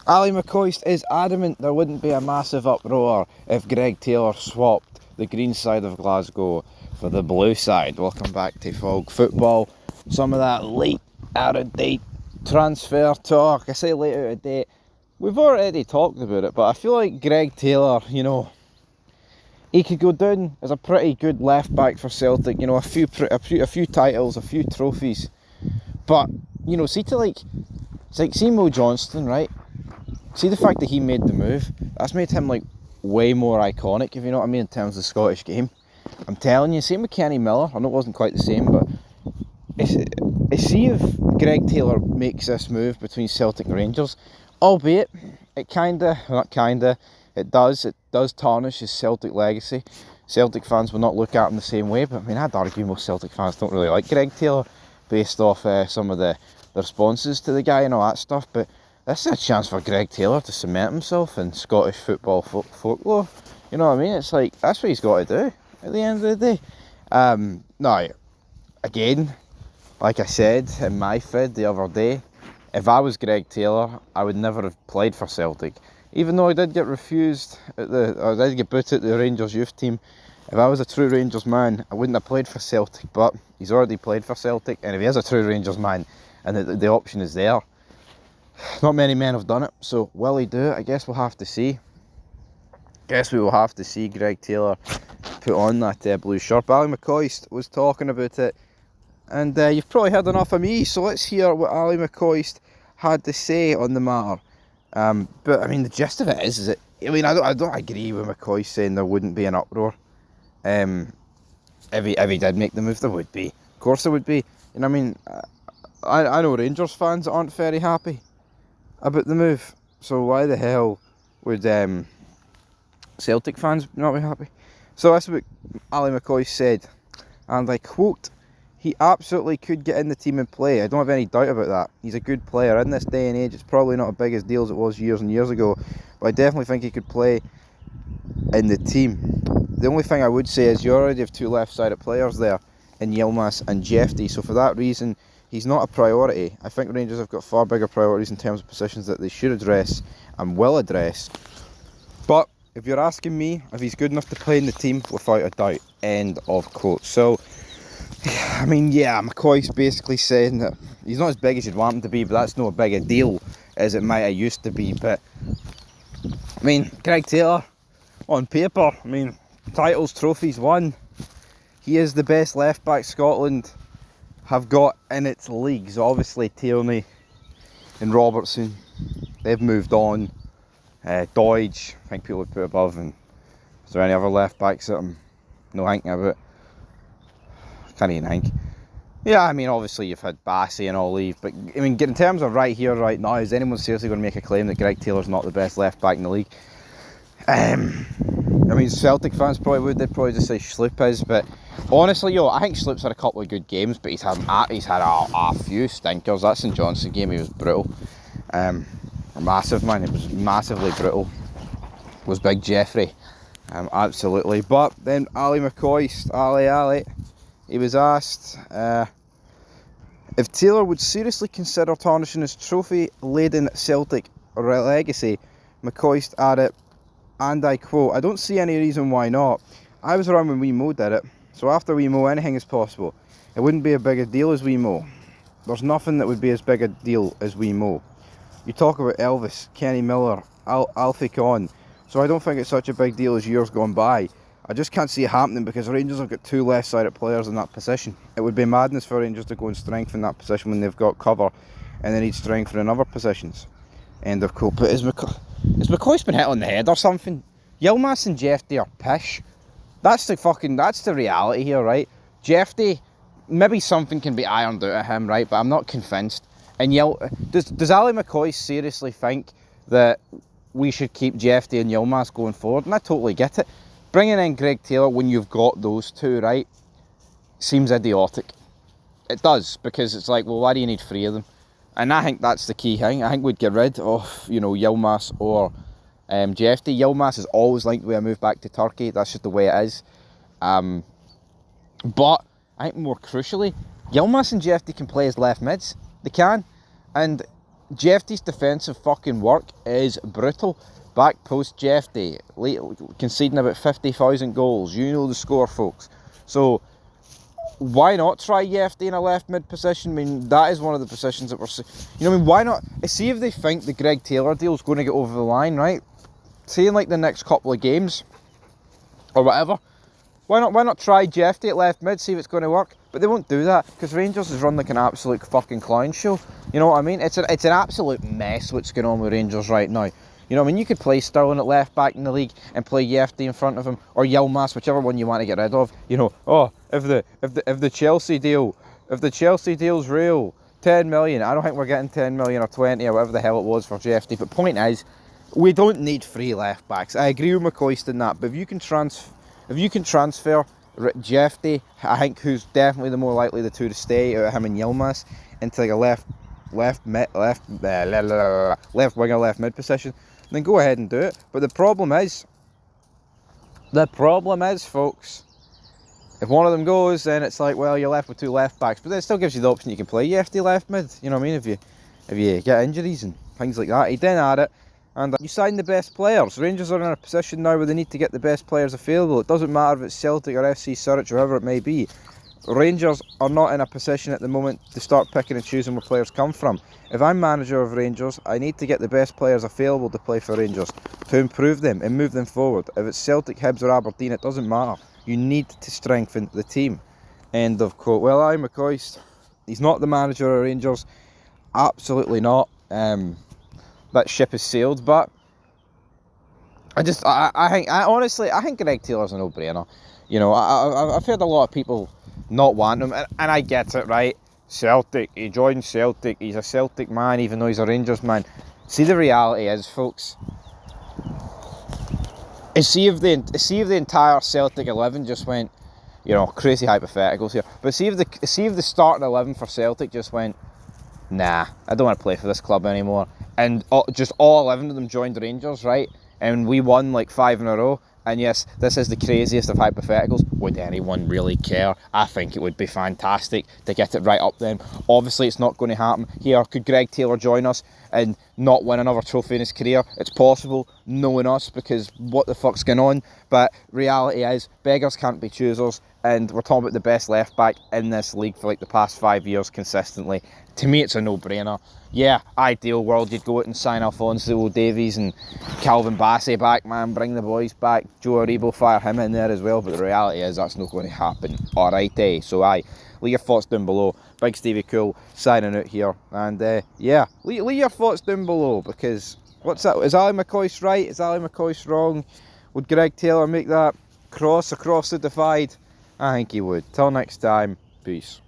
Ali McCoist is adamant there wouldn't be a massive uproar if Greg Taylor swapped the green side of Glasgow for the blue side. Welcome back to Fog Football. Some of that late, out of date transfer talk. I say late out of date. We've already talked about it, but I feel like Greg Taylor, he could go down as a pretty good left back for Celtic. A few titles, a few trophies. But see Mo Johnston, right? See the fact that he made the move. That's made him way more iconic, if you know what I mean, in terms of the Scottish game. I'm telling you. Same with Kenny Miller. I know it wasn't quite the same, but see if Greg Taylor makes this move between Celtic and Rangers. Albeit, it does tarnish his Celtic legacy. Celtic fans will not look at him the same way, but I'd argue most Celtic fans don't really like Greg Taylor based off some of the responses to the guy and all that stuff. But this is a chance for Greg Taylor to cement himself in Scottish football folklore. You know what I mean? It's that's what he's got to do at the end of the day. Now, again, like I said in my feed the other day, if I was Greg Taylor, I would never have played for Celtic. Even though I did get refused I did get booted at the Rangers youth team, if I was a true Rangers man, I wouldn't have played for Celtic. But he's already played for Celtic, and if he is a true Rangers man and the option is there, not many men have done it. So will he do it? I guess we'll have to see. Guess we will have to see Greg Taylor put on that blue shirt. But Ali Mccoist was talking about it, and you've probably heard enough of me, so let's hear what Ali Mccoist had to say on the matter. But the gist of it is that I don't agree with McCoy saying there wouldn't be an uproar. If he did make the move, there would be. Of course there would be. I know Rangers fans aren't very happy about the move, so why the hell would Celtic fans not be happy? So that's what Ali McCoy said, and I quote, "He absolutely could get in the team and play. I don't have any doubt about that. He's a good player. In this day and age, it's probably not as big a deal as it was years and years ago, but I definitely think he could play in the team. The only thing I would say is you already have two left-sided players there in Yilmaz and Jefty, so for that reason, he's not a priority. I think Rangers have got far bigger priorities in terms of positions that they should address and will address. But if you're asking me if he's good enough to play in the team, without a doubt." End of quote. So, McCoy's basically saying that he's not as big as you'd want him to be, but that's not as big a deal as it might have used to be. But, Greg Taylor, on paper, titles, trophies won. He is the best left-back Scotland have got in its leagues. Obviously, Tierney and Robertson, they've moved on. Doidge, I think people would put above. And is there any other left-backs that I'm no thinking about? Can't even think. Yeah, obviously you've had Bassey and all leave, but in terms of right here, right now, is anyone seriously going to make a claim that Greg Taylor's not the best left back in the league? Celtic fans probably would. They'd probably just say Sloop is, but honestly, I think Sloop's had a couple of good games, but he's had a few stinkers. That St Johnstone game, he was brutal. Massive, man. It was massively brutal. Was Big Jeffrey. Absolutely. But then Ali McCoist, Ali, he was asked if Taylor would seriously consider tarnishing his trophy-laden Celtic legacy. McCoist added, and I quote, "I don't see any reason why not. I was around when Wee Mo did it, so after Wee Mo anything is possible. It wouldn't be a big a deal as Wee Mo. There's nothing that would be as big a deal as Wee Mo. You talk about Elvis, Kenny Miller, Alfie Conn, so I don't think it's such a big deal as years gone by. I just can't see it happening because Rangers have got two left-sided players in that position. It would be madness for Rangers to go and strengthen that position when they've got cover and they need strength in other positions." End of quote. But is McCoy's been hit on the head or something? Yilmaz and Jefty are pish. That's the reality here, right? Jefty, maybe something can be ironed out of him, right? But I'm not convinced. And does Ali McCoy seriously think that we should keep Jefty and Yilmaz going forward? And I totally get it. Bringing in Greg Taylor when you've got those two, right, seems idiotic. It does, because it's why do you need three of them? And I think that's the key thing. I think we'd get rid of, Yilmaz or Jefty. Yilmaz is always linked with a move back to Turkey. That's just the way it is. But I think more crucially, Yilmaz and Jefty can play as left mids. They can. And Jefty's defensive fucking work is brutal. Back post Jefty, conceding about 50,000 goals. You know the score, folks. So why not try Jefty in a left mid position? I mean, that is one of the positions that we're... You know, I mean, why not... See if they think the Greg Taylor deal is going to get over the line, right? Say in like the next couple of games or whatever. Why not try Jefty at left mid, see if it's going to work? But they won't do that because Rangers is run like an absolute fucking clown show. You know what I mean? It's an absolute mess what's going on with Rangers right now. You know what I mean? You could play Sterling at left back in the league and play Jefty in front of him, or Yilmaz, whichever one you want to get rid of. You know, oh, if the Chelsea deal's real, 10 million. I don't think we're getting 10 million or 20 or whatever the hell it was for Jefty. But point is, we don't need free left backs. I agree with Mccoist in that. But if you can transfer Jefty, I think who's definitely the more likely the two to stay out of him and Yilmaz, into like a left winger, left mid position, then go ahead and do it. But the problem is, folks, if one of them goes, then it's like, well, you're left with two left backs. But then it still gives you the option you can play Jefty left mid. You know what I mean? If you get injuries and things like that, he didn't add it. And you sign the best players. Rangers are in a position now where they need to get the best players available. It doesn't matter if it's Celtic or FC Zurich or whoever it may be. Rangers are not in a position at the moment to start picking and choosing where players come from. If I'm manager of Rangers, I need to get the best players available to play for Rangers, to improve them and move them forward. If it's Celtic, Hibs or Aberdeen, it doesn't matter. You need to strengthen the team. End of quote. Well, Mccoist, he's not the manager of Rangers. Absolutely not. That ship has sailed, but I think Greg Taylor's a no-brainer. You know, I've heard a lot of people not want him, and I get it, right? Celtic, he joined Celtic, he's a Celtic man even though he's a Rangers man. See, the reality is, folks, see if the entire Celtic 11 just went, you know, crazy hypotheticals here, but see if the starting 11 for Celtic just went, nah, I don't want to play for this club anymore, and just all 11 of them joined Rangers, right? And we won like 5 in a row. And yes, this is the craziest of hypotheticals. Would anyone really care? I think it would be fantastic to get it right up then. Obviously, it's not going to happen. Here, could Greg Taylor join us and not win another trophy in his career? It's possible, knowing us, because what the fuck's going on? But reality is, beggars can't be choosers, and we're talking about the best left back in this league for like the past 5 years consistently. To me, it's a no-brainer. Yeah, ideal world, you'd go out and sign Alphonso Davies and Calvin Bassey back, man. Bring the boys back. Joe Aribo, fire him in there as well. But the reality is that's not going to happen. Alright, so leave your thoughts down below. Big Stevie Cool signing out here. And yeah, leave your thoughts down below, because what's that? Is Ali McCoist right? Is Ali McCoist wrong? Would Greg Taylor make that cross across the divide? I think he would. Till next time, peace.